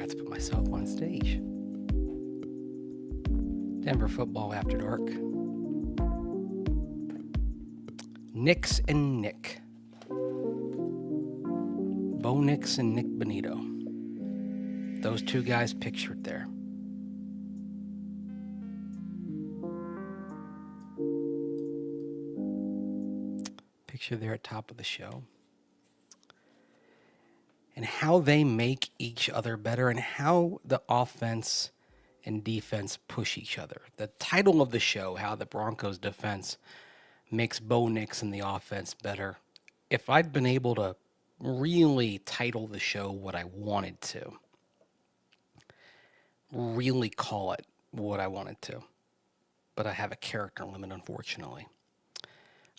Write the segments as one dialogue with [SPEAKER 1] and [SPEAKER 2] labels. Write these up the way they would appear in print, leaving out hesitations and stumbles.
[SPEAKER 1] To put myself on stage. Denver football after dark. Nix and Nick. Bo Nix and Nick Benito. Those two guys pictured there. Picture there at top of the show. And how they make each other better and how the offense and defense push each other. The title of the show, How the Broncos Defense Makes Bo Nix and the Offense Better. If I'd been able to really title the show what I wanted to, really call it what I wanted to, but I have a character limit, unfortunately,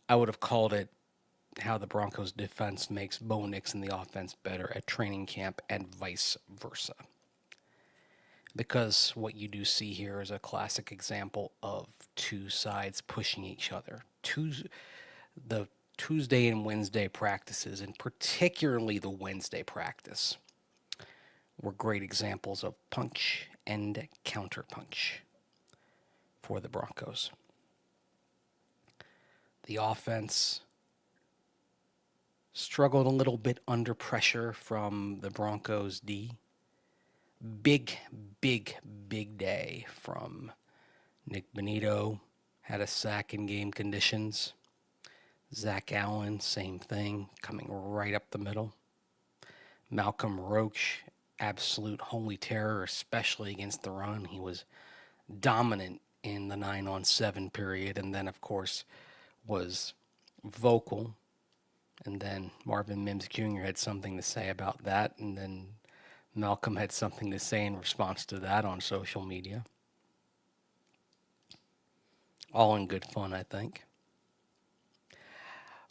[SPEAKER 1] I would have called it How the Broncos Defense Makes Bo Nix and the Offense Better at Training Camp and vice versa. Because what you do see here is a classic example of two sides pushing each other. The Tuesday and Wednesday practices, and particularly the Wednesday practice, were great examples of punch and counterpunch for the Broncos. The offense struggled a little bit under pressure from the Broncos D. Big day from Nick Benito. Had a sack in game conditions. Zach Allen, same thing, coming right up the middle. Malcolm Roach, absolute holy terror, especially against the run. He was dominant in the 9-on-7 period, and then, of course, was vocal. And then Marvin Mims Jr. had something to say about that, and then Malcolm had something to say in response to that on social media. All in good fun, I think.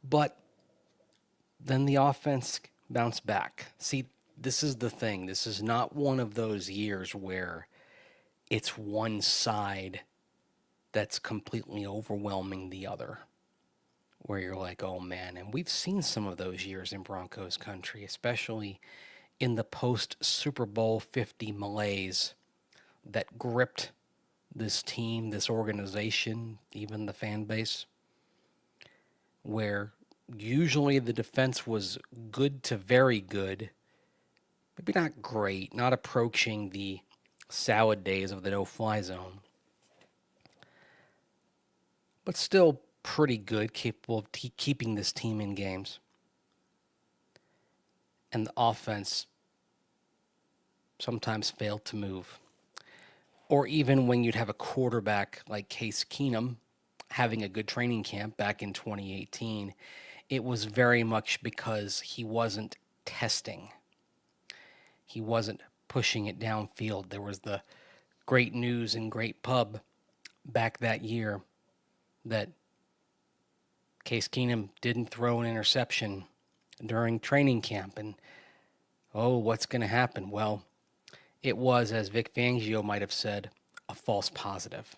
[SPEAKER 1] But then the offense bounced back. See, this is the thing. This is not one of those years where it's one side that's completely overwhelming the other, where you're like, oh man. And we've seen some of those years in Broncos country, especially in the post-Super Bowl 50 malaise that gripped this team, this organization, even the fan base, where usually the defense was good to very good, maybe not great, not approaching the salad days of the no-fly zone, but still pretty good, capable of keeping this team in games. And the offense sometimes failed to move. Or even when you'd have a quarterback like Case Keenum having a good training camp back in 2018, it was very much because he wasn't testing. He wasn't pushing it downfield. There was the great news and great pub back that year that Case Keenum didn't throw an interception during training camp. And, oh, what's going to happen? Well, it was, as Vic Fangio might have said, a false positive,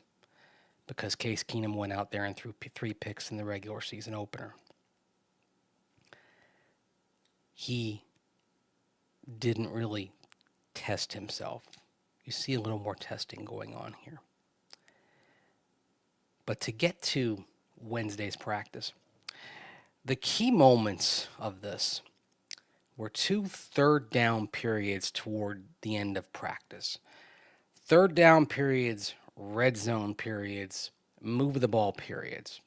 [SPEAKER 1] because Case Keenum went out there and threw 3 picks in the regular season opener. He didn't really test himself. You see a little more testing going on here. But to get to Wednesday's practice, the key moments of this were 2 third down periods toward the end of practice. Third down periods, red zone periods, move the ball periods.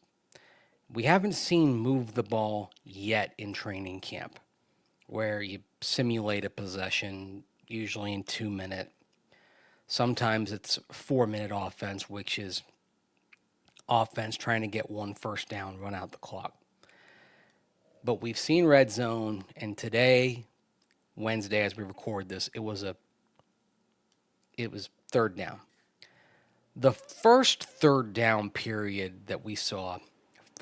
[SPEAKER 1] We haven't seen move the ball yet in training camp, where you simulate a possession, usually in 2 minutes. Sometimes it's 4-minute offense, which is offense trying to get 1 first down, run out the clock. But we've seen red zone, and today, Wednesday, as we record this, it was third down. The first third down period that we saw,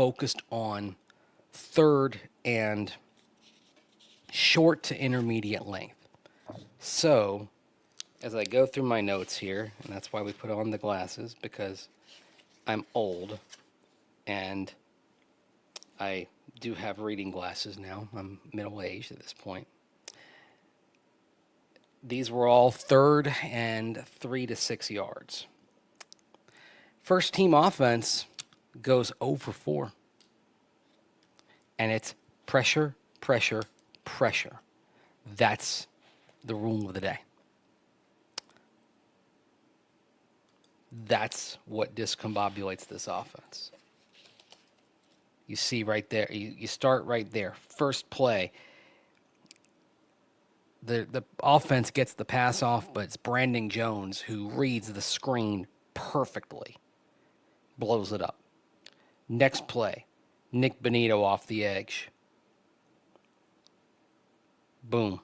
[SPEAKER 1] focused on third and short to intermediate length. So, as I go through my notes here, and that's why we put on the glasses, because I'm old and I do have reading glasses now. I'm middle-aged at this point. These were all third and 3 to 6 yards. First team offense goes 0 for 4. And it's pressure, pressure, pressure. That's the rule of the day. That's what discombobulates this offense. You see right there, you start right there. First play, the offense gets the pass off, but it's Brandon Jones who reads the screen perfectly, blows it up. Next play, Nick Benito off the edge. Boom,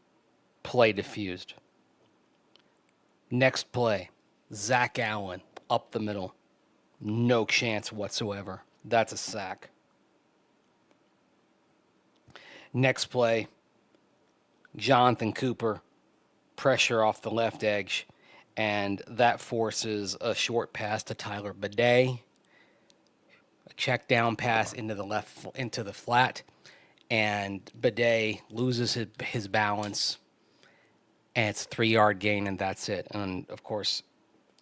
[SPEAKER 1] play diffused. Next play, Zach Allen up the middle. No chance whatsoever. That's a sack. Next play, Jonathan Cooper, pressure off the left edge, and that forces a short pass to Tyler Bidet. A check down pass into the flat, and Bidet loses his balance, and it's a 3-yard gain, and that's it. And of course,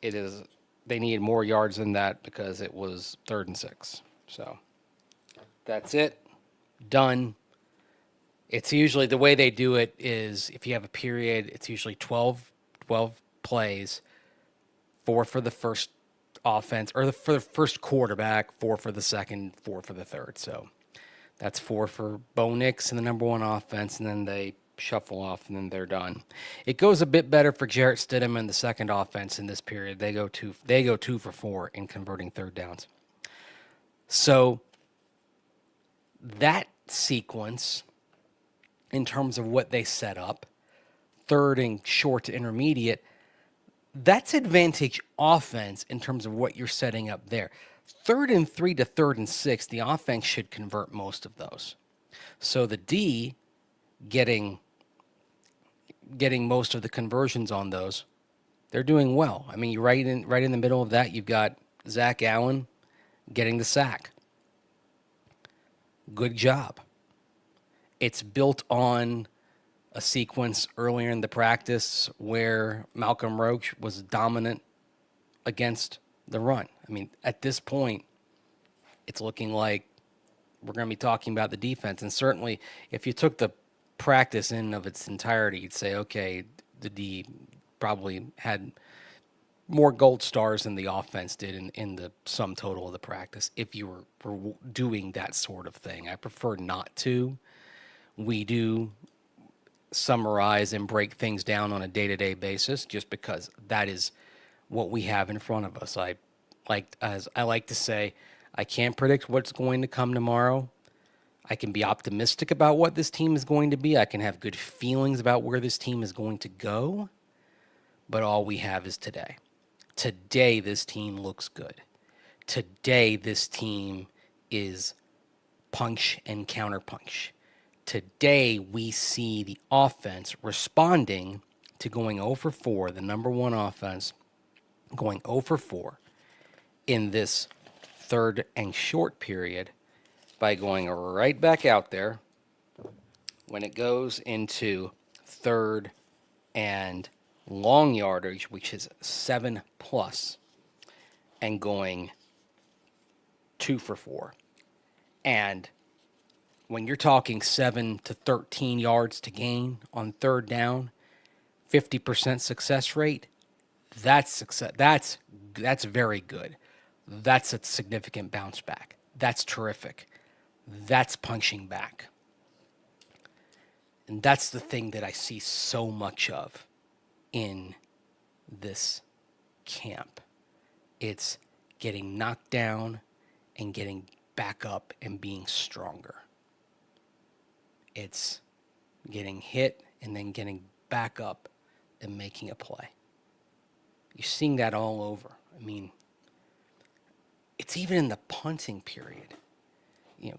[SPEAKER 1] they needed more yards than that because it was 3rd and 6. So that's it. Done. It's usually, the way they do it is, if you have a period, it's usually 12 plays, 4 for the first offense, or for the first quarterback, 4 for the second, 4 for the third. So that's 4 for Bo Nix and the number 1 offense, and then they shuffle off, and then they're done. It goes a bit better for Jarrett Stidham and the second offense in this period. They go 2 for 4 in converting third downs. So that sequence, in terms of what they set up, third and short to intermediate, that's advantage offense in terms of what you're setting up there. 3rd and 3 to 3rd and 6, the offense should convert most of those. So the D getting most of the conversions on those, they're doing well. I mean, you're right in the middle of that, you've got Zach Allen getting the sack. Good job. It's built on a sequence earlier in the practice where Malcolm Roach was dominant against the run. I mean, at this point, it's looking like we're going to be talking about the defense. And certainly, if you took the practice in of its entirety, you'd say, okay, the D probably had more gold stars than the offense did in the sum total of the practice, if you were doing that sort of thing. I prefer not to. We do summarize and break things down on a day-to-day basis just because that is what we have in front of us. As I like to say, I can't predict what's going to come tomorrow. I can be optimistic about what this team is going to be. I can have good feelings about where this team is going to go. But all we have is today. Today, this team looks good. Today, this team is punch and counterpunch. Today, we see the offense responding to going 0 for 4, the number 1 offense, going 0 for 4 in this third and short period by going right back out there when it goes into third and long yardage, which is 7+, and going 2 for 4. And when you're talking 7 to 13 yards to gain on third down, 50% success rate, that's success. That's very good. That's a significant bounce back. That's terrific. That's punching back. And that's the thing that I see so much of in this camp. It's getting knocked down and getting back up and being stronger. It's getting hit and then getting back up and making a play. You're seeing that all over. I mean, it's even in the punting period.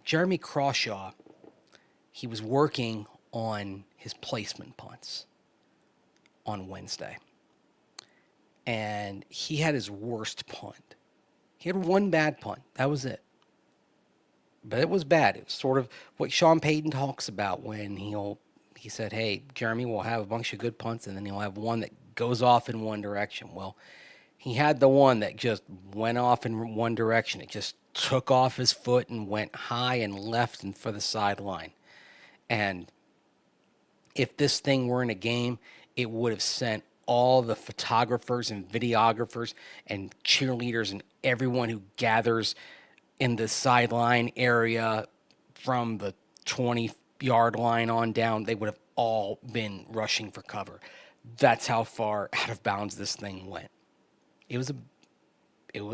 [SPEAKER 1] Jeremy Crawshaw, he was working on his placement punts on Wednesday. And he had his worst punt. He had one bad punt. That was it. But it was bad. It was sort of what Sean Payton talks about when he said, hey, Jeremy will have a bunch of good punts, and then he'll have one that goes off in one direction. Well, he had the one that just went off in one direction. It just took off his foot and went high and left and for the sideline. And if this thing were in a game, it would have sent all the photographers and videographers and cheerleaders and everyone who gathers in the sideline area from the 20-yard line on down, they would have all been rushing for cover. That's how far out of bounds this thing went. It was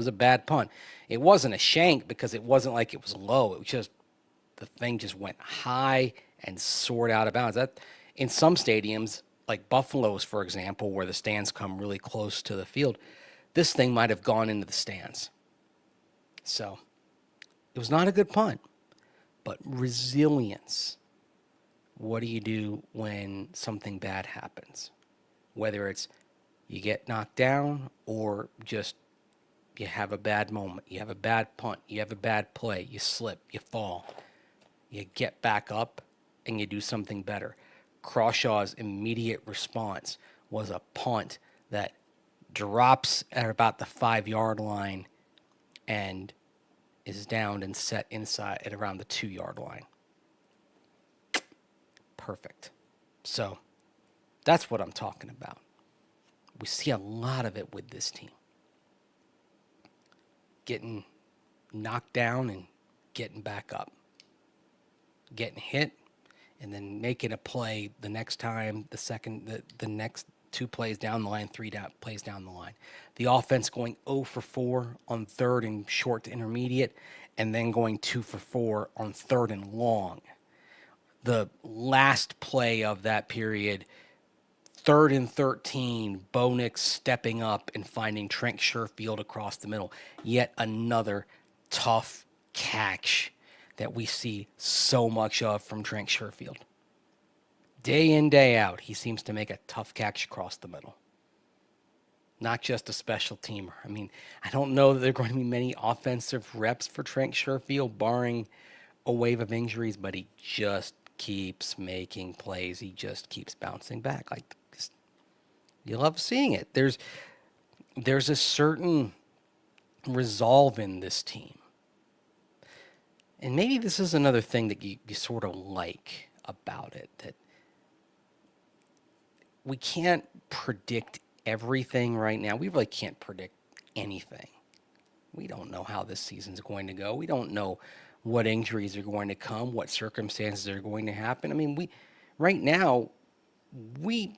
[SPEAKER 1] a bad punt. It wasn't a shank because it wasn't like it was low. It was just the thing just went high and soared out of bounds. That in some stadiums, like Buffalo's, for example, where the stands come really close to the field, this thing might have gone into the stands. So it was not a good punt, but resilience. What do you do when something bad happens? Whether it's you get knocked down or just you have a bad moment, you have a bad punt, you have a bad play, you slip, you fall, you get back up and you do something better. Crawshaw's immediate response was a punt that drops at about the 5-yard line and is downed and set inside at around the 2-yard line. Perfect. So that's what I'm talking about. We see a lot of it with this team. Getting knocked down and getting back up. Getting hit and then making a play the next time, the next 2 plays down the line, 3 plays down the line. The offense going 0 for 4 on third and short to intermediate, and then going 2 for 4 on third and long. The last play of that period, 3rd and 13, Bo Nix stepping up and finding Trent Sherfield across the middle. Yet another tough catch that we see so much of from Trent Sherfield. Day in, day out, he seems to make a tough catch across the middle. Not just a special teamer. I mean, I don't know that there are going to be many offensive reps for Trent Sherfield, barring a wave of injuries, but he just keeps making plays. He just keeps bouncing back. You love seeing it. There's a certain resolve in this team. And maybe this is another thing that you sort of like about it, that we can't predict everything right now. We really can't predict anything. We don't know how this season's going to go. We don't know what injuries are going to come, what circumstances are going to happen. I mean, right now, we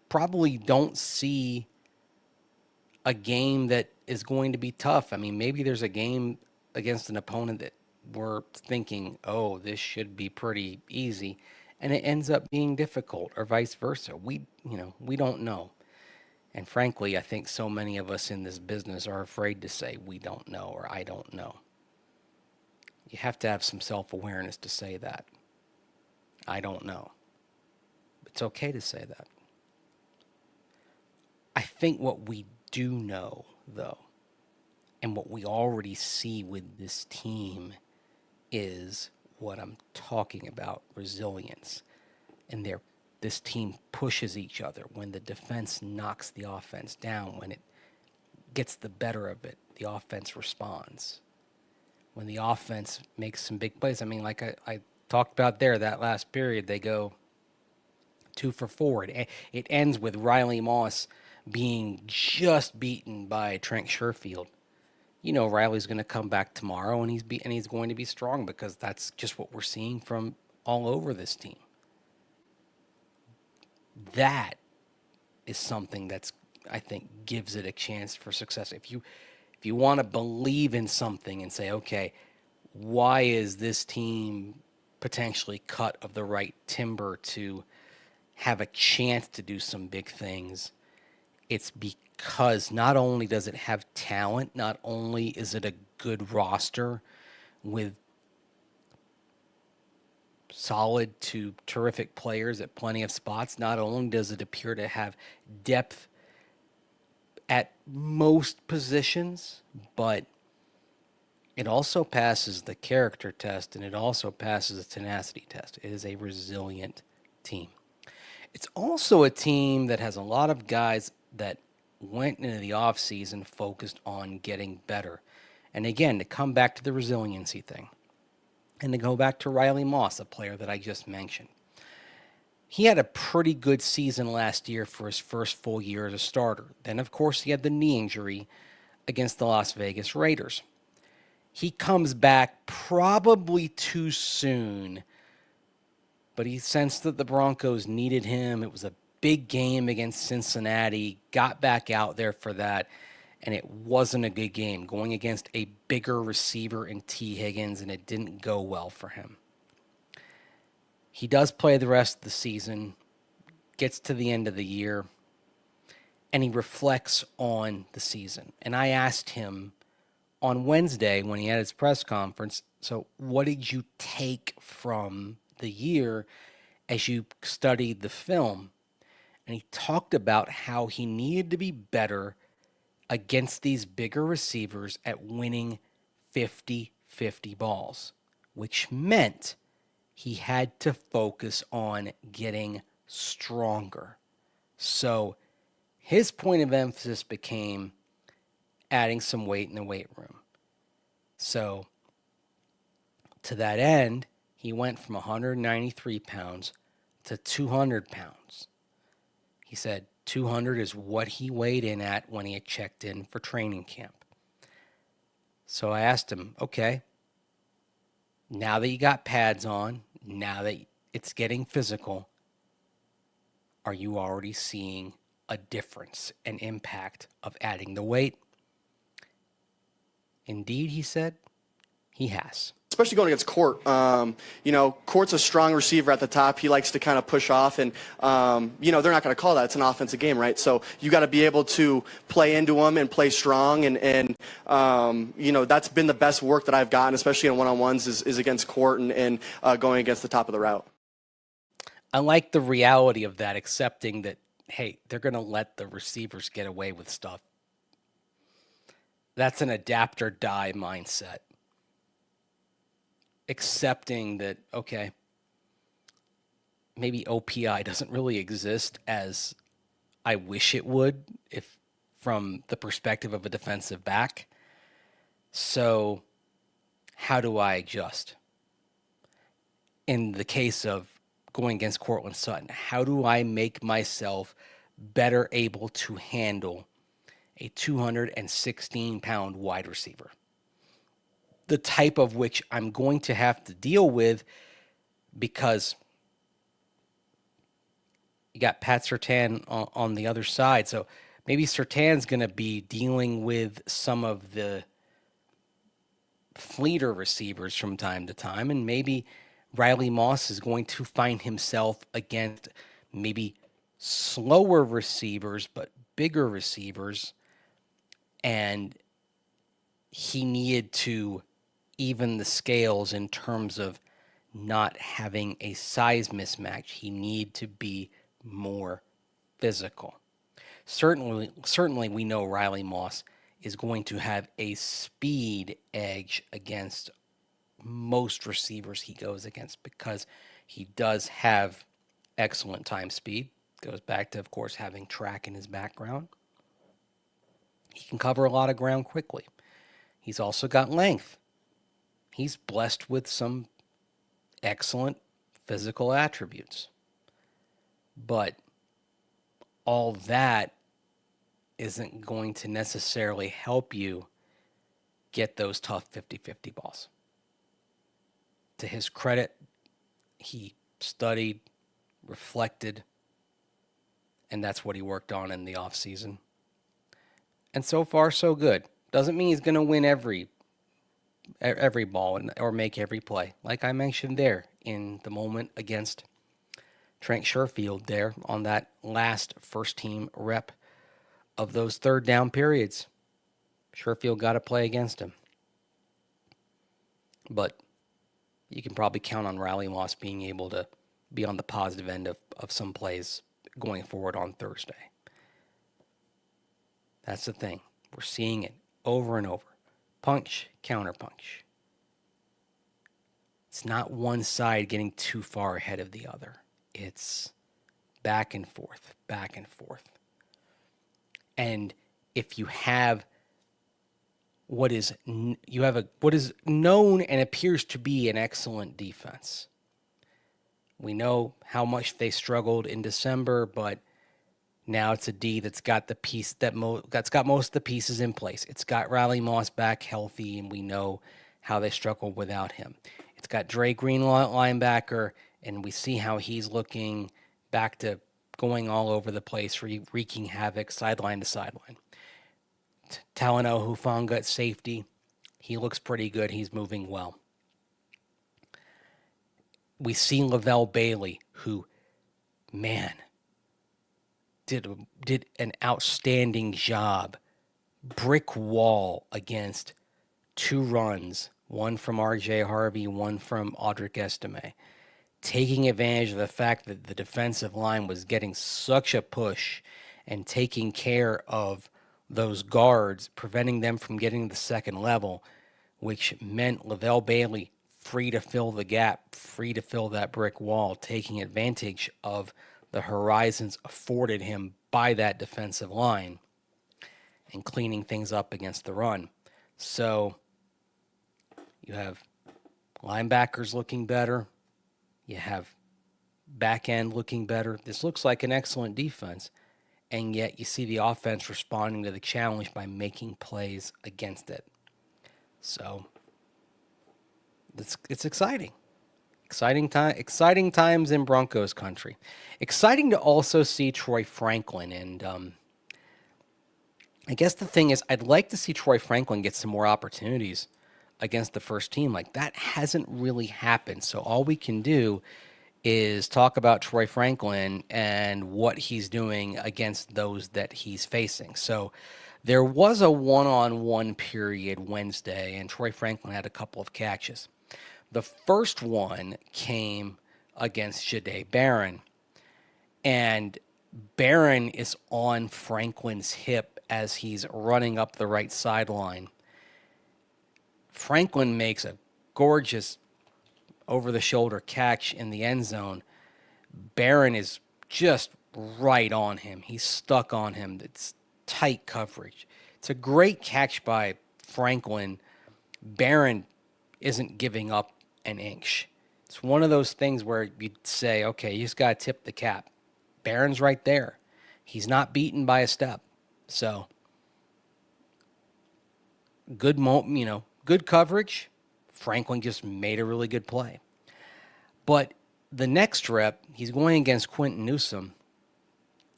[SPEAKER 1] probably don't see a game that is going to be tough. I mean, maybe there's a game against an opponent that we're thinking, oh, this should be pretty easy, and it ends up being difficult, or vice versa. We don't know. And frankly, I think so many of us in this business are afraid to say we don't know or I don't know. You have to have some self-awareness to say that. I don't know. It's okay to say that. I think what we do know, though, and what we already see with this team is what I'm talking about, resilience. And this team pushes each other. When the defense knocks the offense down, when it gets the better of it, the offense responds. When the offense makes some big plays, I mean, like I talked about there, that last period, they go 2 for 4. It ends with Riley Moss being just beaten by Trent Sherfield. You know Riley's going to come back tomorrow, and he's going to be strong, because that's just what we're seeing from all over this team. That is something that's, I think, gives it a chance for success. If you want to believe in something and say, okay, why is this team potentially cut of the right timber to have a chance to do some big things? It's because not only does it have talent, not only is it a good roster with solid to terrific players at plenty of spots. Not only does it appear to have depth at most positions, but it also passes the character test, and it also passes the tenacity test. It is a resilient team. It's also a team that has a lot of guys that went into the offseason focused on getting better. And again, to come back to the resiliency thing, and to go back to Riley Moss, a player that I just mentioned. He had a pretty good season last year for his first full year as a starter. Then, of course, he had the knee injury against the Las Vegas Raiders. He comes back probably too soon, but he sensed that the Broncos needed him. It was a big game against Cincinnati, got back out there for that, and it wasn't a good game, going against a bigger receiver in T. Higgins, and it didn't go well for him. He does play the rest of the season, gets to the end of the year, and he reflects on the season. And I asked him on Wednesday when he had his press conference, so what did you take from the year as you studied the film? And he talked about how he needed to be better against these bigger receivers at winning 50-50 balls, which meant he had to focus on getting stronger. So his point of emphasis became adding some weight in the weight room. So to that end, he went from 193 pounds to 200 pounds. He said 200 is what he weighed in at when he had checked in for training camp. So I asked him, okay, now that you got pads on, now that it's getting physical, are you already seeing a difference, an impact of adding the weight? Indeed, he said, he has.
[SPEAKER 2] Especially going against Court. Court's a strong receiver at the top. He likes to kind of push off, and, they're not going to call that. It's an offensive game, right? So you got to be able to play into him and play strong, and that's been the best work that I've gotten, especially in one-on-ones, is against Court and going against the top of the route.
[SPEAKER 1] I like the reality of that, accepting that, hey, they're going to let the receivers get away with stuff. That's an adapt or die mindset. Accepting that, okay, maybe OPI doesn't really exist as I wish it would, if from the perspective of a defensive back. So how do I adjust? In the case of going against Courtland Sutton, how do I make myself better able to handle a 216-pound wide receiver? The type of which I'm going to have to deal with, because you got Pat Surtain on the other side. So maybe Surtain's going to be dealing with some of the fleeter receivers from time to time, and maybe Riley Moss is going to find himself against maybe slower receivers but bigger receivers, and he needed to even the scales in terms of not having a size mismatch. He needed to be more physical. Certainly we know Riley Moss is going to have a speed edge against most receivers he goes against, because he does have excellent time speed. Goes back to, of course, having track in his background. He can cover a lot of ground quickly. He's also got length. He's blessed with some excellent physical attributes. But all that isn't going to necessarily help you get those tough 50-50 balls. To his credit, he studied, reflected, and that's what he worked on in the offseason. And so far, so good. Doesn't mean he's going to win every ball or make every play. Like I mentioned there in the moment against Trent Sherfield there on that last first-team rep of those third down periods. Sherfield got to play against him. But you can probably count on Riley Moss being able to be on the positive end of some plays going forward on Thursday. That's the thing. We're seeing it over and over. Punch, counterpunch. It's not one side getting too far ahead of the other. It's back and forth, back and forth. And if you have what is known and appears to be an excellent defense. We know how much they struggled in December, but now it's a D that's got that's got most of the pieces in place. It's got Riley Moss back healthy, and we know how they struggled without him. It's got Dre Green linebacker, and we see how he's looking back to going all over the place, wreaking havoc sideline to sideline. Talanoa Hufanga at safety. He looks pretty good. He's moving well. We see Lavelle Bailey, who, man, did an outstanding job. Brick wall against 2 runs, one from R.J. Harvey, one from Audric Estime, taking advantage of the fact that the defensive line was getting such a push and taking care of those guards, preventing them from getting to the second level, which meant Lavelle Bailey free to fill the gap, free to fill that brick wall, taking advantage of the horizons afforded him by that defensive line and cleaning things up against the run. So you have linebackers looking better. You have back end looking better. This looks like an excellent defense. And yet you see the offense responding to the challenge by making plays against it. So it's exciting. Exciting times in Broncos country. Exciting to also see Troy Franklin. And I guess the thing is, I'd like to see Troy Franklin get some more opportunities against the first team. Like, that hasn't really happened. So all we can do is talk about Troy Franklin and what he's doing against those that he's facing. So there was a one-on-one period Wednesday, and Troy Franklin had a couple of catches. The first one came against Jahdae Barron, and Barron is on Franklin's hip as he's running up the right sideline. Franklin makes a gorgeous over-the-shoulder catch in the end zone. Barron is just right on him. He's stuck on him. It's tight coverage. It's a great catch by Franklin. Barron isn't giving up an inch. It's one of those things where you'd say, okay, you just got to tip the cap. Barron's right there. He's not beaten by a step. So good coverage. Franklin just made a really good play. But the next rep, he's going against Quentin Newsome,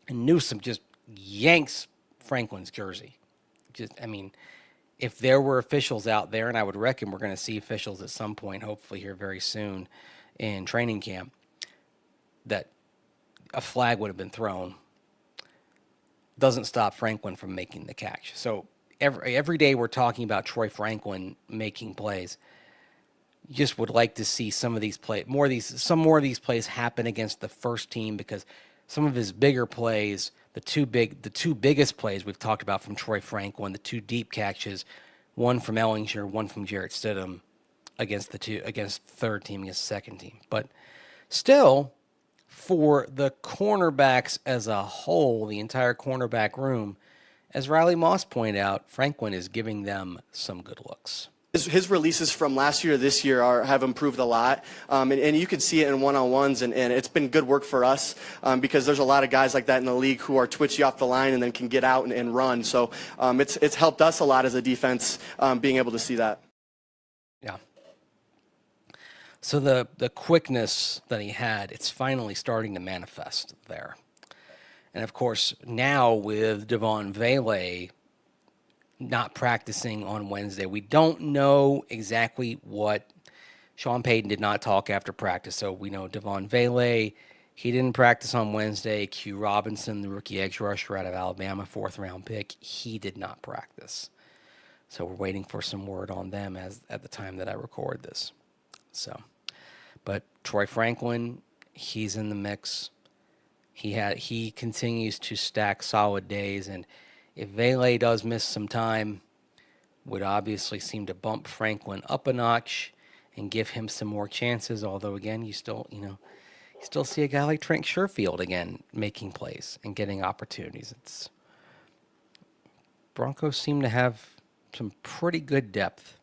[SPEAKER 1] and Newsome just yanks Franklin's jersey. If there were officials out there, and I would reckon we're going to see officials at some point, hopefully here very soon in training camp, that a flag would have been thrown. Doesn't stop Franklin from making the catch. So every day we're talking about Troy Franklin making plays. Just would like to see some more of these plays happen against the first team, because some of his bigger plays, the two biggest plays we've talked about from Troy Franklin, the 2 deep catches, one from Ellinger, one from Jarrett Stidham against third team, against second team. But still, for the cornerbacks as a whole, the entire cornerback room, as Riley Moss pointed out, Franklin is giving them some good looks.
[SPEAKER 2] His releases from last year to this year have improved a lot, and you can see it in one-on-ones, and it's been good work for us because there's a lot of guys like that in the league who are twitchy off the line and then can get out and run. So it's helped us a lot as a defense being able to see that.
[SPEAKER 1] Yeah. So the quickness that he had, it's finally starting to manifest there. And, of course, now with Devon Vele not practicing on Wednesday, we don't know exactly what. Sean Payton did not talk after practice, so we know Devon Vele, he didn't practice on Wednesday. Q Robinson, the rookie edge rusher out of Alabama, 4th-round pick, he did not practice. So we're waiting for some word on them at the time that I record this. So But Troy Franklin, he's in the mix. He continues to stack solid days, and if Vele does miss some time, would obviously seem to bump Franklin up a notch and give him some more chances. Although again, you still see a guy like Trent Sherfield again making plays and getting opportunities. It's Broncos seem to have some pretty good depth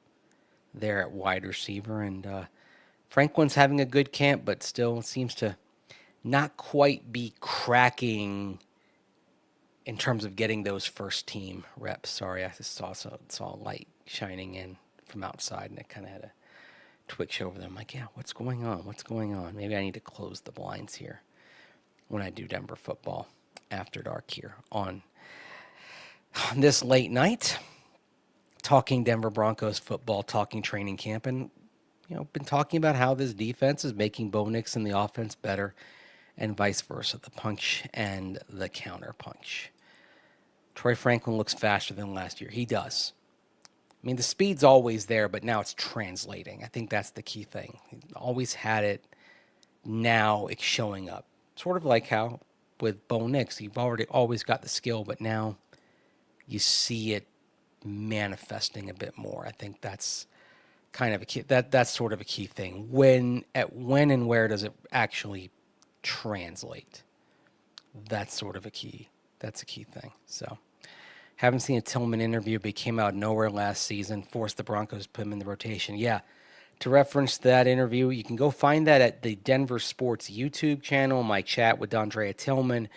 [SPEAKER 1] there at wide receiver, and Franklin's having a good camp, but still seems to not quite be cracking in terms of getting those first team reps. Sorry, I just saw light shining in from outside, and it kind of had a twitch over them. I'm like, yeah, what's going on? What's going on? Maybe I need to close the blinds here when I do Denver football after dark here on this late night, talking Denver Broncos football, talking training camp, and been talking about how this defense is making Bo Nix and the offense better, and vice versa, the punch and the counterpunch. Troy Franklin looks faster than last year. He does. I mean, the speed's always there, but now it's translating. I think that's the key thing. He always had it. Now it's showing up. Sort of like how with Bo Nix, you've always got the skill, but now you see it manifesting a bit more. I think that's kind of a key. That's sort of a key thing. When and where does it actually translate? That's sort of a key. That's a key thing. So, haven't seen a Tilman interview, but he came out of nowhere last season, forced the Broncos to put him in the rotation. Yeah, to reference that interview, you can go find that at the Denver Sports YouTube channel. My chat with Andrea Tilman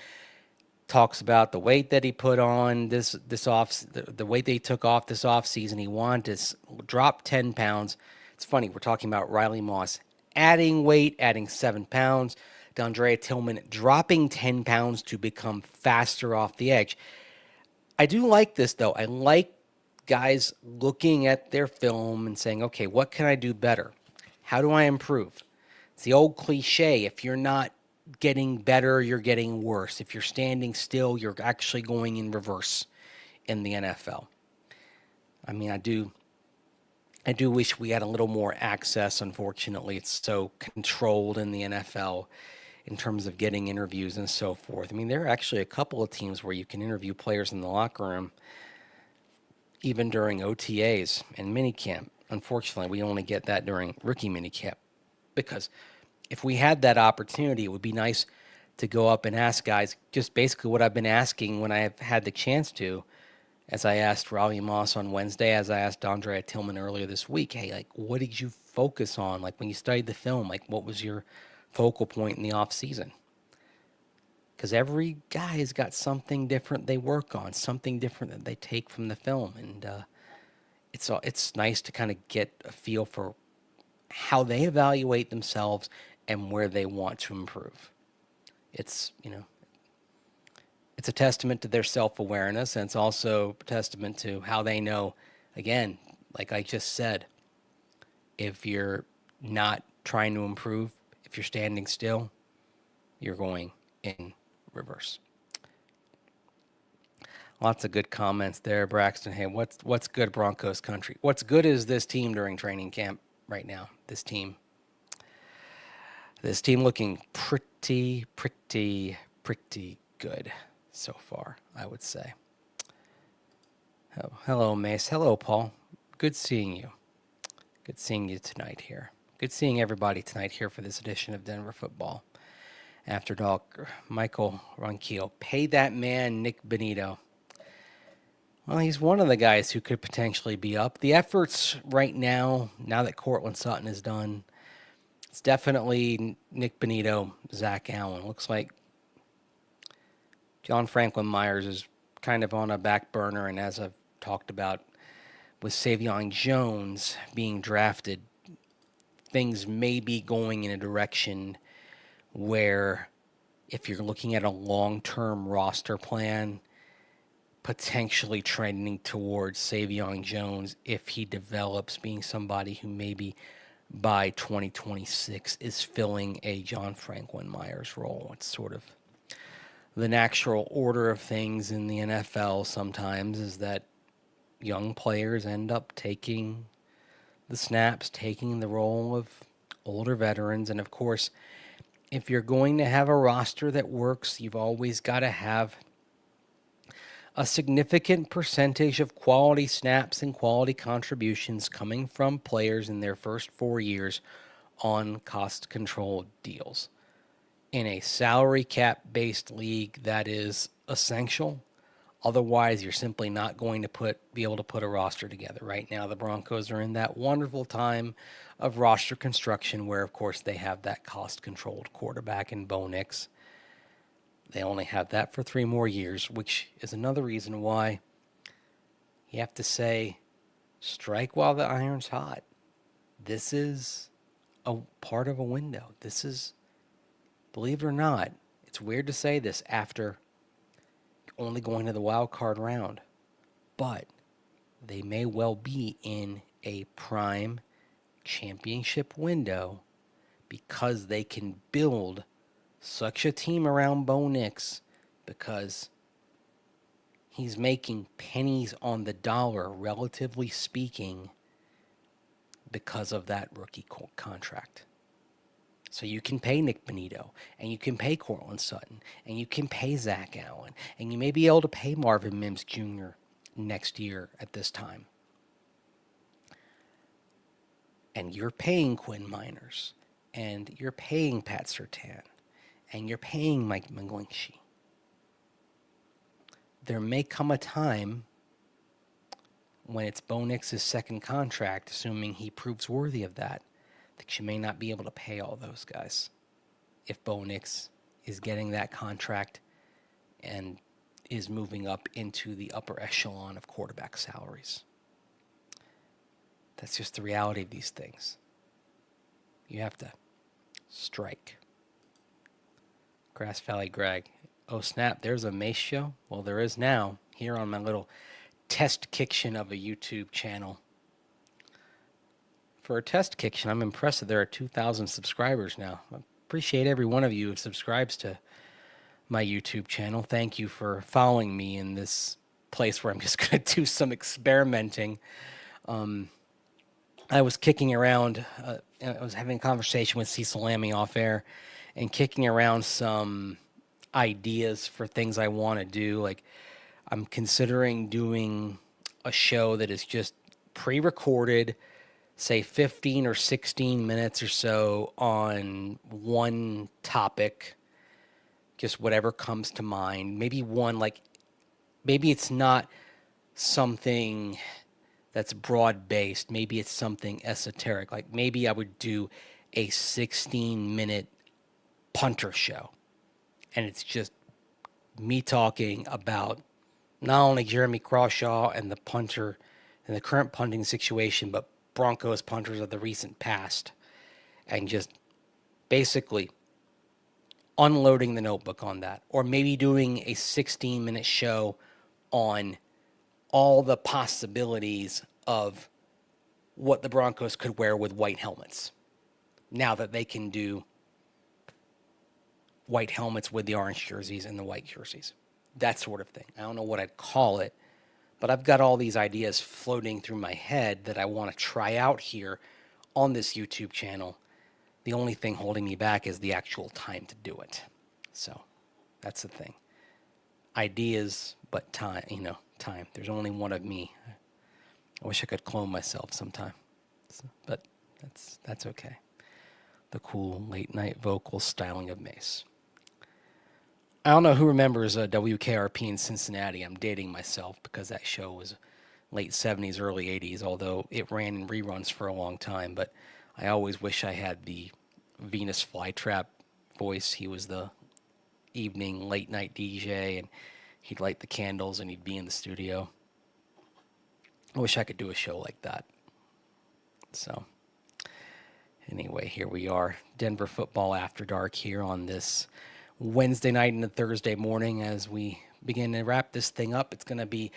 [SPEAKER 1] talks about the weight that he put on the weight that he took off this offseason. He wanted to drop 10 pounds. It's funny, we're talking about Riley Moss adding weight, adding 7 pounds. Andrea Tilman dropping 10 pounds to become faster off the edge. I do like this, though. I like guys looking at their film and saying, okay, what can I do better? How do I improve? It's the old cliche, if you're not getting better, you're getting worse. If you're standing still, you're actually going in reverse in the NFL. I mean, I do wish we had a little more access. Unfortunately, it's so controlled in the NFL in terms of getting interviews and so forth. I mean, there are actually a couple of teams where you can interview players in the locker room, even during OTAs and minicamp. Unfortunately, we only get that during rookie minicamp, because if we had that opportunity, it would be nice to go up and ask guys just basically what I've been asking when I have had the chance to, as I asked Riley Moss on Wednesday, as I asked Andrea Tilman earlier this week. Hey, like, what did you focus on? Like, when you studied the film, like, what was your focal point in the off season? Because every guy has got something different they work on, something different that they take from the film, and it's nice to kind of get a feel for how they evaluate themselves and where they want to improve. It's it's a testament to their self-awareness, and it's also a testament to how they know, again, like I just said, if you're not trying to improve, if you're standing still, you're going in reverse. Lots of good comments there, Braxton. Hey, what's good, Broncos Country? What's good is this team during training camp right now. This team looking pretty good so far, I would say. Oh, hello, Mace. Hello, Paul. Good seeing you. Good seeing you tonight here. Good seeing everybody tonight here for this edition of Denver Football After Dark. Michael Ronquillo. Pay that man, Nick Benito. Well, he's one of the guys who could potentially be up. The efforts right now that Courtland Sutton is done, it's definitely Nick Benito, Zach Allen. Looks like John Franklin Myers is kind of on a back burner, and as I've talked about with Savion Jones being drafted, things may be going in a direction where, if you're looking at a long-term roster plan, potentially trending towards Savion Jones if he develops being somebody who maybe by 2026 is filling a John Franklin Myers role. It's sort of the natural order of things in the NFL sometimes, is that young players end up taking the snaps, taking the role of older veterans. And of course, if you're going to have a roster that works, you've always got to have a significant percentage of quality snaps and quality contributions coming from players in their first 4 years on cost controlled deals. In a salary cap based league, that is essential. Otherwise, you're simply not going to be able to put a roster together. Right now, the Broncos are in that wonderful time of roster construction where, of course, they have that cost-controlled quarterback in Bo Nix. They only have that for 3 more years, which is another reason why you have to say, strike while the iron's hot. This is a part of a window. This is, believe it or not, it's weird to say this after only going to the wild card round, but they may well be in a prime championship window because they can build such a team around Bo Nix because he's making pennies on the dollar, relatively speaking, because of that rookie contract. So you can pay Nick Bonito, and you can pay Courtland Sutton, and you can pay Zach Allen, and you may be able to pay Marvin Mims Jr. next year at this time. And you're paying Quinn Miners, and you're paying Pat Surtain, and you're paying Mike McGlinchey. There may come a time when it's Bo Nix's second contract, assuming he proves worthy of that you may not be able to pay all those guys if Bo Nix is getting that contract and is moving up into the upper echelon of quarterback salaries. That's just the reality of these things. You have to strike. Grass Valley Greg. Oh snap, there's a Mace show? Well, there is now here on my little test kitchen of a YouTube channel. For a test kitchen, I'm impressed that there are 2,000 subscribers now. I appreciate every one of you who subscribes to my YouTube channel. Thank you for following me in this place where I'm just going to do some experimenting. I was kicking around, I was having a conversation with Cecil Lammey off air and kicking around some ideas for things I want to do. Like, I'm considering doing a show that is just pre-recorded, say 15 or 16 minutes or so on one topic, just whatever comes to mind. Maybe one, like, maybe it's not something that's broad-based. Maybe it's something esoteric. Like, maybe I would do a 16-minute punter show. And it's just me talking about not only Jeremy Crawshaw and the punter and the current punting situation, but Broncos punters of the recent past, and just basically unloading the notebook on that. Or maybe doing a 16-minute show on all the possibilities of what the Broncos could wear with white helmets now that they can do white helmets with the orange jerseys and the white jerseys. That sort of thing. I don't know what I'd call it, but I've got all these ideas floating through my head that I want to try out here on this YouTube channel. The only thing holding me back is the actual time to do it. So that's the thing. Ideas, but time, time. There's only one of me. I wish I could clone myself sometime, but that's okay. The cool late night vocal styling of Mace. I don't know who remembers WKRP in Cincinnati. I'm dating myself because that show was late 70s, early 80s, although it ran in reruns for a long time. But I always wish I had the Venus Flytrap voice. He was the evening late night DJ, and he'd light the candles and he'd be in the studio. I wish I could do a show like that. So anyway, here we are. Denver football after dark here on this Wednesday night and a Thursday morning as we begin to wrap this thing up. It's going to be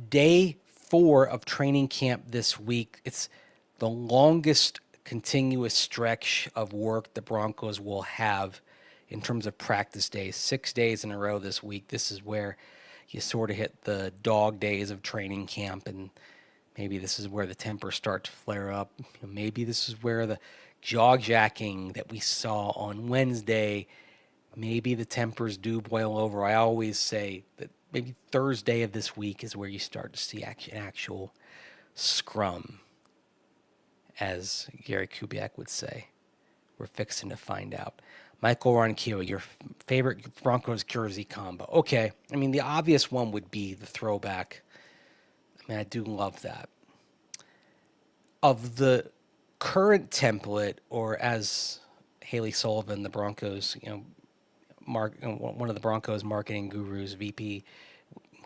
[SPEAKER 1] day 4 of training camp this week. It's the longest continuous stretch of work the Broncos will have in terms of practice days. 6 days in a row this week. This is where you sort of hit the dog days of training camp, and Maybe this is where the tempers start to flare up. Maybe this is where the jaw-jacking that we saw on Wednesday, maybe the tempers do boil over. I always say that maybe Thursday of this week is where you start to see an actual scrum, as Gary Kubiak would say. We're fixing to find out. Michael Ronquillo, your favorite Broncos jersey combo. Okay, I mean, the obvious one would be the throwback. I mean, I do love that. Of the current template, or as Haley Sullivan, the Broncos, one of the Broncos marketing gurus, VP,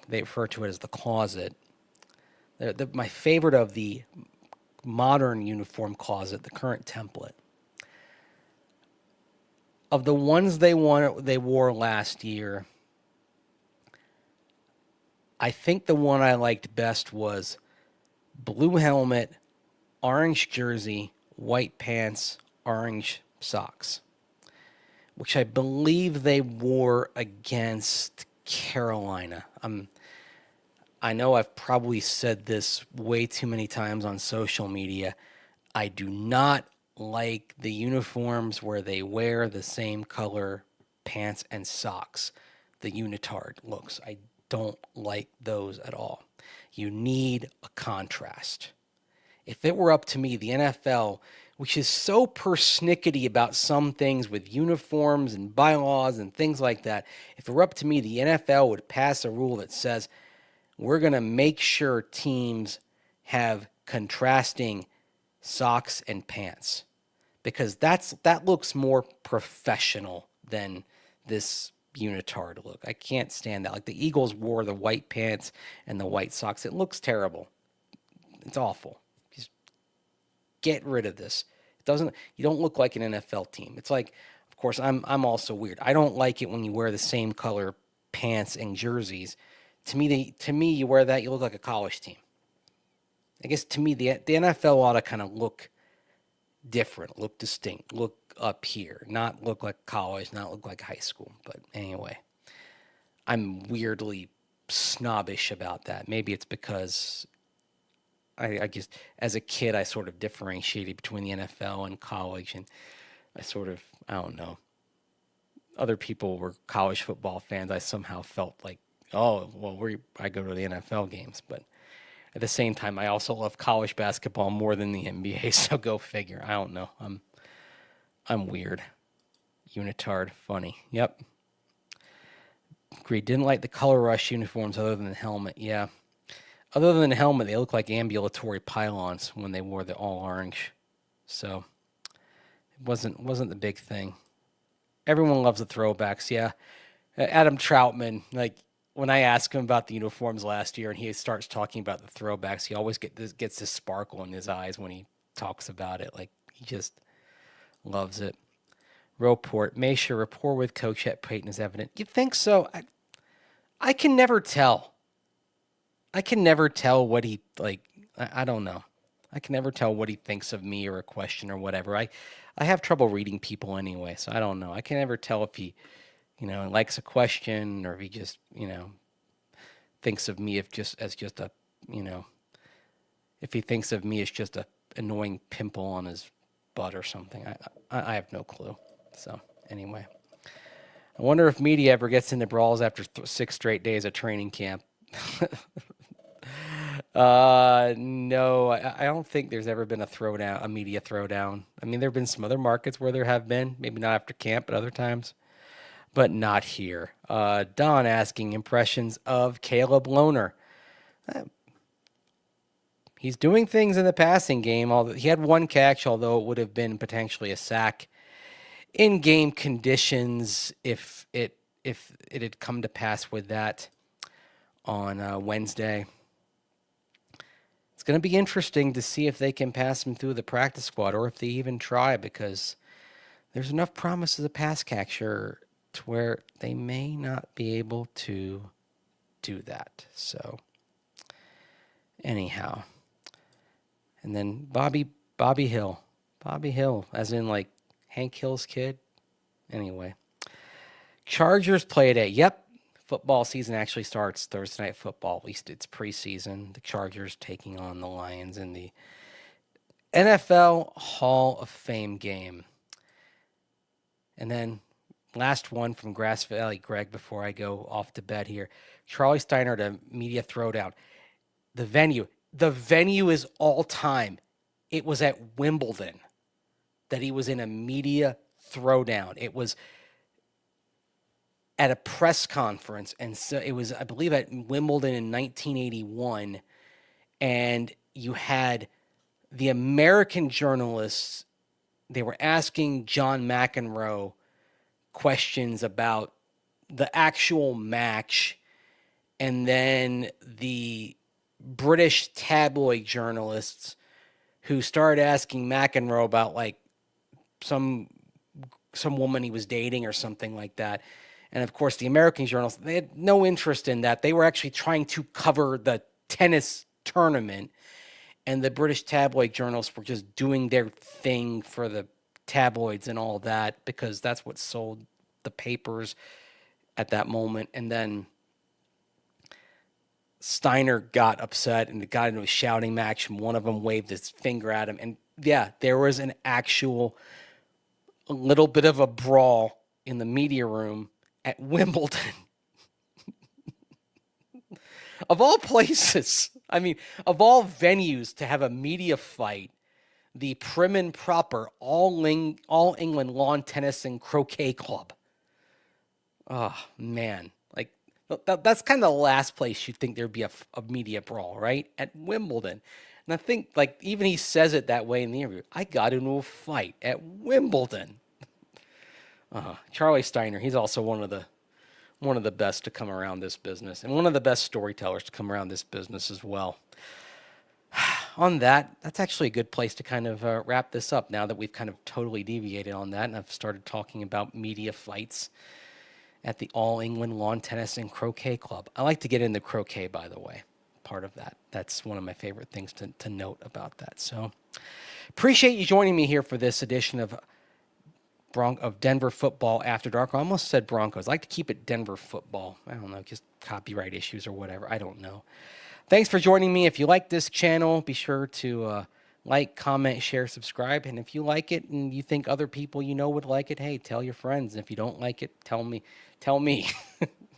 [SPEAKER 1] they refer to it as the closet. My favorite of the modern uniform closet, the current template. Of the ones they wore last year, I think the one I liked best was blue helmet, orange jersey, white pants, orange socks, which I believe they wore against Carolina. I know I've probably said this way too many times on social media. I do not like the uniforms where they wear the same color pants and socks, the unitard looks. I don't like those at all. You need a contrast. If it were up to me, the NFL, which is so persnickety about some things with uniforms and bylaws and things like that, if it were up to me, the NFL would pass a rule that says we're going to make sure teams have contrasting socks and pants, because that looks more professional than this unitard look. I can't stand that. Like the Eagles wore the white pants and the white socks. It looks terrible. It's awful. Just get rid of this. You don't look like an NFL team. It's like, of course, I'm also weird. I don't like it when you wear the same color pants and jerseys. To me, you wear that, you look like a college team. I guess to me, the NFL ought to kind of look different, look distinct, look up here, not look like college, not look like high school. But anyway, I'm weirdly snobbish about that. Maybe it's because I guess as a kid, I sort of differentiated between the NFL and college, and I don't know. Other people were college football fans. I somehow felt like, oh, well, I go to the NFL games, but at the same time, I also love college basketball more than the NBA. So go figure. I don't know. I'm weird. Unitard, funny. Yep. Agreed. Didn't like the color rush uniforms other than the helmet. Yeah. Other than the helmet, they look like ambulatory pylons when they wore the all orange. So it wasn't the big thing. Everyone loves the throwbacks. Yeah. Adam Troutman, like, when I ask him about the uniforms last year and he starts talking about the throwbacks, he always gets this sparkle in his eyes when he talks about it. Like, he just loves it. Report. Maysha, rapport with Coach at Peyton is evident. You think so? I can never tell. I can never tell what he, like, I don't know. I can never tell what he thinks of me or a question or whatever. I have trouble reading people anyway, so I don't know. I can never tell if he, likes a question, or if he just, thinks of me as just a, if he thinks of me as just a annoying pimple on his butt or something. I have no clue. So anyway, I wonder if media ever gets into brawls after 6 straight days of training camp. No, I don't think there's ever been a media throwdown. I mean, there have been some other markets where there have been, maybe not after camp, but other times. But not here. Don asking impressions of Caleb Lohner. He's doing things in the passing game. Although he had one catch, although it would have been potentially a sack in game conditions if it had come to pass with that on Wednesday. It's going to be interesting to see if they can pass him through the practice squad, or if they even try, because there's enough promise as a pass catcher to where they may not be able to do that. So anyhow, and then Bobby Hill, as in like Hank Hill's kid. Anyway, Chargers play today. Yep, football season actually starts Thursday Night Football. At least it's preseason. The Chargers taking on the Lions in the NFL Hall of Fame game. And then last one from Grass Valley, Greg, before I go off to bed here. Charlie Steiner at a media throwdown. The venue is all time. It was at Wimbledon that he was in a media throwdown. It was at a press conference, and so it was, I believe, at Wimbledon in 1981, and you had the American journalists, they were asking John McEnroe questions about the actual match, and then the British tabloid journalists who started asking McEnroe about like some woman he was dating or something like that. And of course, the American journalists, they had no interest in that. They were actually trying to cover the tennis tournament. And the British tabloid journalists were just doing their thing for the tabloids and all that, because that's what sold the papers at that moment. And then Steiner got upset and got into a shouting match, and one of them waved his finger at him. And yeah, there was an actual a little bit of a brawl in the media room at Wimbledon. Of all places, I mean, of all venues to have a media fight, the prim and proper All England Lawn Tennis and Croquet Club. Oh, man. Like, that's kind of the last place you'd think there'd be a media brawl, right? At Wimbledon. And I think, like, even he says it that way in the interview. I got into a fight at Wimbledon. Charlie Steiner, he's also one of the best to come around this business, and one of the best storytellers to come around this business as well. On that, that's actually a good place to kind of wrap this up now that we've kind of totally deviated on that, and I've started talking about media fights at the All England Lawn Tennis and Croquet Club. I like to get into croquet, by the way, part of that. That's one of my favorite things to note about that. So appreciate you joining me here for this edition of Denver Football After Dark. I almost said Broncos. I like to keep it Denver Football. I don't know, just copyright issues or whatever. I don't know. Thanks for joining me. If you like this channel, be sure to like, comment, share, subscribe. And if you like it and you think other people you know would like it, hey, tell your friends. And if you don't like it, tell me.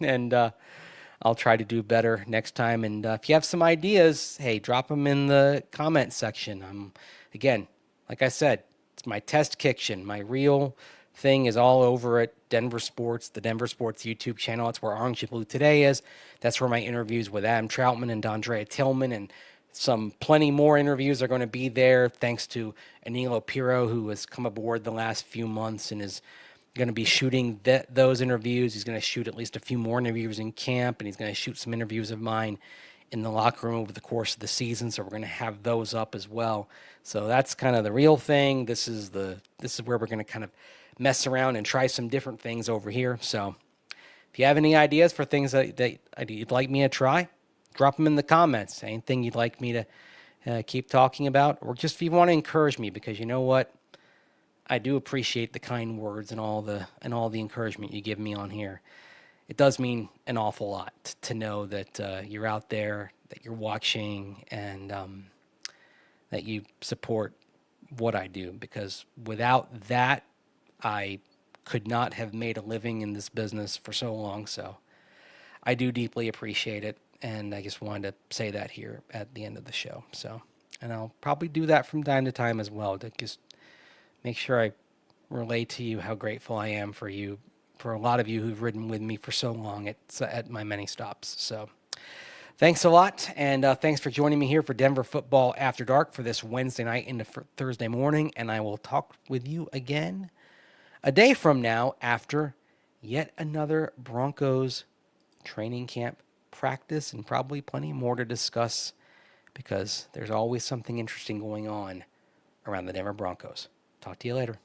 [SPEAKER 1] And I'll try to do better next time. And if you have some ideas, hey, drop them in the comment section. Again, like I said, it's my test kitchen. My real thing is all over at Denver Sports, the Denver Sports YouTube channel. That's where Orange and Blue Today is. That's where my interviews with Adam Troutman and Andrea Tilman and plenty more interviews are going to be there. Thanks to Anilo Piro, who has come aboard the last few months and is going to be shooting those interviews. He's going to shoot at least a few more interviews in camp, and he's going to shoot some interviews of mine in the locker room over the course of the season. So we're going to have those up as well. So that's kind of the real thing. This is where we're going to kind of mess around and try some different things over here. So if you have any ideas for things that you'd like me to try, drop them in the comments. Anything you'd like me to keep talking about, or just if you want to encourage me, because you know what? I do appreciate the kind words and all the encouragement you give me on here. It does mean an awful lot to know that you're out there, that you're watching, and that you support what I do. Because without that, I could not have made a living in this business for so long. So I do deeply appreciate it, and I just wanted to say that here at the end of the show. So, and I'll probably do that from time to time as well, to just make sure I relay to you how grateful I am for you, for a lot of you who've ridden with me for so long at my many stops. So thanks a lot, and thanks for joining me here for Denver Football After Dark for this Wednesday night into Thursday morning, and I will talk with you again a day from now after yet another Broncos training camp practice, and probably plenty more to discuss, because there's always something interesting going on around the Denver Broncos. Talk to you later.